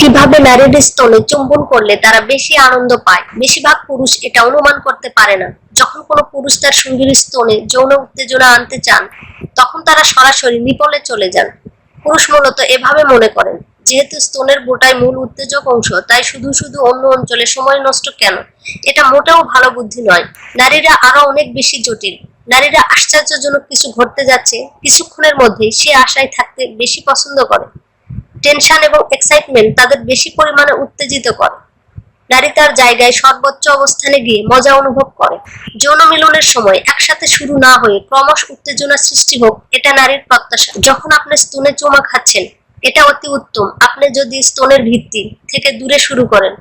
কিভাবে নারীর স্তনে চুম্বন করলে তারা বেশি আনন্দ পায়? বেশিরভাগ পুরুষ এটা অনুমান করতে পারে না। যখন কোনো পুরুষ তার সঙ্গীর স্তনে যৌন উত্তেজনা আনতে চান, তখন তারা সরাসরি নিপলে চলে যান। পুরুষ মূলত এভাবে মনে করেন, যেহেতু স্তনের বোটাই মূল উত্তেজক অংশ, তাই শুধু শুধু অন্য অঞ্চলে সময় নষ্ট কেন? এটা মোটেও ভালো বুদ্ধি নয়। নারীরা আরো অনেক বেশি জটিল। নারীরা আশ্চর্যজনক কিছু ঘটতে যাচ্ছে কিছুক্ষণের মধ্যেই সে আশায় থাকতে বেশি পছন্দ করে। টেনশন এবং এক্সাইটমেন্ট তাদের বেশি পরিমাণে উত্তেজিত করে। নারী তার জায়গায় সর্বোচ্চ অবস্থানে গিয়ে মজা অনুভব করে। যৌন মিলনের সময় একসাথে শুরু না হয়ে ক্রমশ উত্তেজনা সৃষ্টি হোক, এটা নারীর প্রত্যাশা। যখন আপনি স্তনে চুমা খাচ্ছেন, এটা অতি উত্তম। আপনি যদি স্তনের ভিত্তি থেকে দূরে শুরু করেন,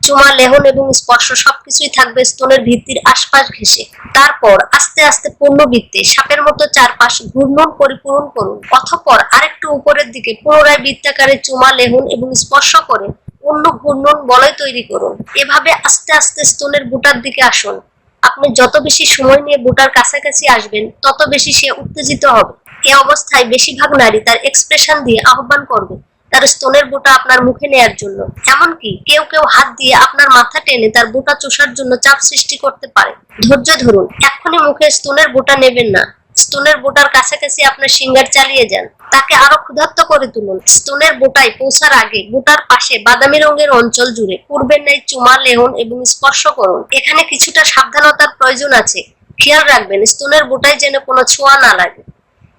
চুমা, লেহন এবং স্পর্শ সবকিছুই থাকবে স্তনের ভিত্তির আশপাশ ঘেঁষে। তারপর আস্তে আস্তে পূর্ণ বৃত্তে সাপের মতো চারপাশ ঘূর্ণন পরিপূরণ করুন। অতঃপর আরেকটু উপরের দিকে পুনরায় বৃত্তাকারে চুমা, লেহন এবং স্পর্শ করে অন্য ঘূর্ণন বলয় তৈরি করুন। এভাবে আস্তে আস্তে স্তনের বুটার দিকে আসুন। আপনি যত বেশি সময় নিয়ে বুটার কাছাকাছি আসবেন, তত বেশি সে উত্তেজিত হবে। এই অবস্থায় বেশিরভাগ নারী তার এক্সপ্রেশন দিয়ে আহ্বান করবে তার স্তনের বুটা আপনার মুখে নেয়ার জন্য। এমনকি কেউ কেউ হাত দিয়ে আপনার মাথা টেনে তার বুটা চষার জন্য চাপ সৃষ্টি করতে পারে। ধৈর্য ধরুন, এক্ষুনি মুখে স্তনের বুটা নেবেন না। স্তনের বুটার কাছাকাছি আপনার সিঙ্গার চালিয়ে যান। তাকে আরো ক্ষুধার্ত করে তুলুন। স্তনের বুটায় পৌঁছার আগে বুটার পাশে বাদামি রঙের অঞ্চল জুড়ে পূর্বের ন্যায় চুমা, লেহন এবং স্পর্শ করুন। এখানে কিছুটা সাবধানতার প্রয়োজন আছে। খেয়াল রাখবেন স্তনের বুটায় যেন কোনো ছোঁয়া না লাগে।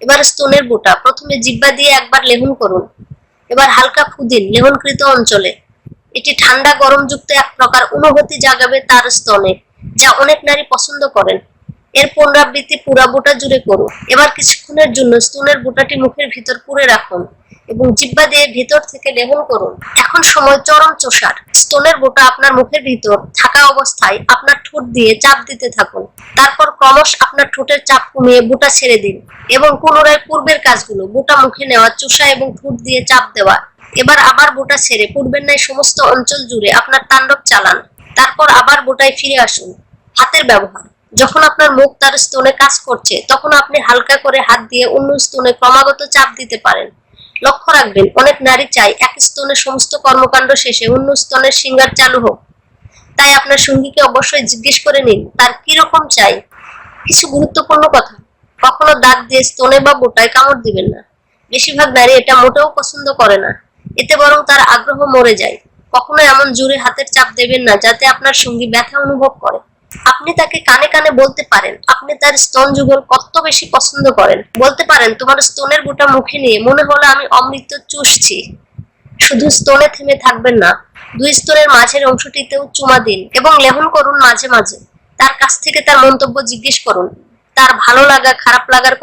এবার স্তনের বুটা প্রথমে জিহ্বা দিয়ে একবার লেহন করুন। এবার হালকা ফু দিন লেহনকৃত অঞ্চলে। এটি ঠান্ডা গরমযুক্ত এক প্রকার অনুভূতি জাগাবে তার স্তনে, যা অনেক নারী পছন্দ করেন। এর পুনরাবৃত্তি পুরা বুটা জুড়ে করুন। এবার কিছুক্ষণের জন্য স্তনের বুটাটি মুখের ভিতর পুরে রাখুন এবং জিহ্বা দিয়ে ভিতর থেকে লেহন করুন। এখন সময় চরম চষার। স্তনের বুটা আপনার মুখের ভিতর থাকা অবস্থায় আপনার ঠোঁট দিয়ে চাপ দিতে থাকুন। তারপর ক্রমশ আপনার ঠোঁটের চাপ কমিয়ে বুটা ছেড়ে দিন এবং পুনরায় পূর্বের কাজগুলো, বুটা মুখে নেওয়া, চোষা এবং ঠোঁট দিয়ে চাপ দেওয়া। এবার আবার বুটা ছেড়ে পূর্বের ন্যায় সমস্ত অঞ্চল জুড়ে আপনার তাণ্ডব চালান। তারপর আবার বুটায় ফিরে আসুন। হাতের ব্যবহার। যখন আপনার মুখ তার স্তনে কাজ করছে, তখন আপনি হালকা করে হাত দিয়ে অন্য স্তনে ক্রমাগত চাপ দিতে পারেন। লক্ষ্য রাখবেন, অনেক নারী চায় এক স্তনে সমস্ত কর্মকাণ্ড শেষে অন্য স্তনের সিঙ্গার চালু হোক। তাই আপনার সঙ্গীকে অবশ্যই জিজ্ঞেস করে নিন তার কিরকম চাই। কিছু গুরুত্বপূর্ণ কথা: কখনো দাঁত দিয়ে স্তনে বা বুটায় কামড় দিবেন না। বেশিরভাগ নারী এটা মোটেও পছন্দ করে না। এতে বরং তার আগ্রহ মরে যায়। কখনো এমন জোরে হাতের চাপ দেবেন না যাতে আপনার সঙ্গী ব্যথা অনুভব করে। আপনি তাকে কানে কানে বলতে পারেন আপনি তার স্তন যুগল কত বেশি পছন্দ করেন। বলতে পারেন, তোমার স্তনের বুটা মুখে নিয়ে মনে হলো আমি অমৃত চুষছি। শুধু স্তনে থেমে থাকবেন না, দুই স্তনের মাঝের অংশটিতেও চুমা দিন এবং লেহন করুন মাঝে মাঝে। তার কাছ থেকে তার মন্তব্য জিজ্ঞেস করুন, তার ভালো লাগা খারাপ লাগার কথা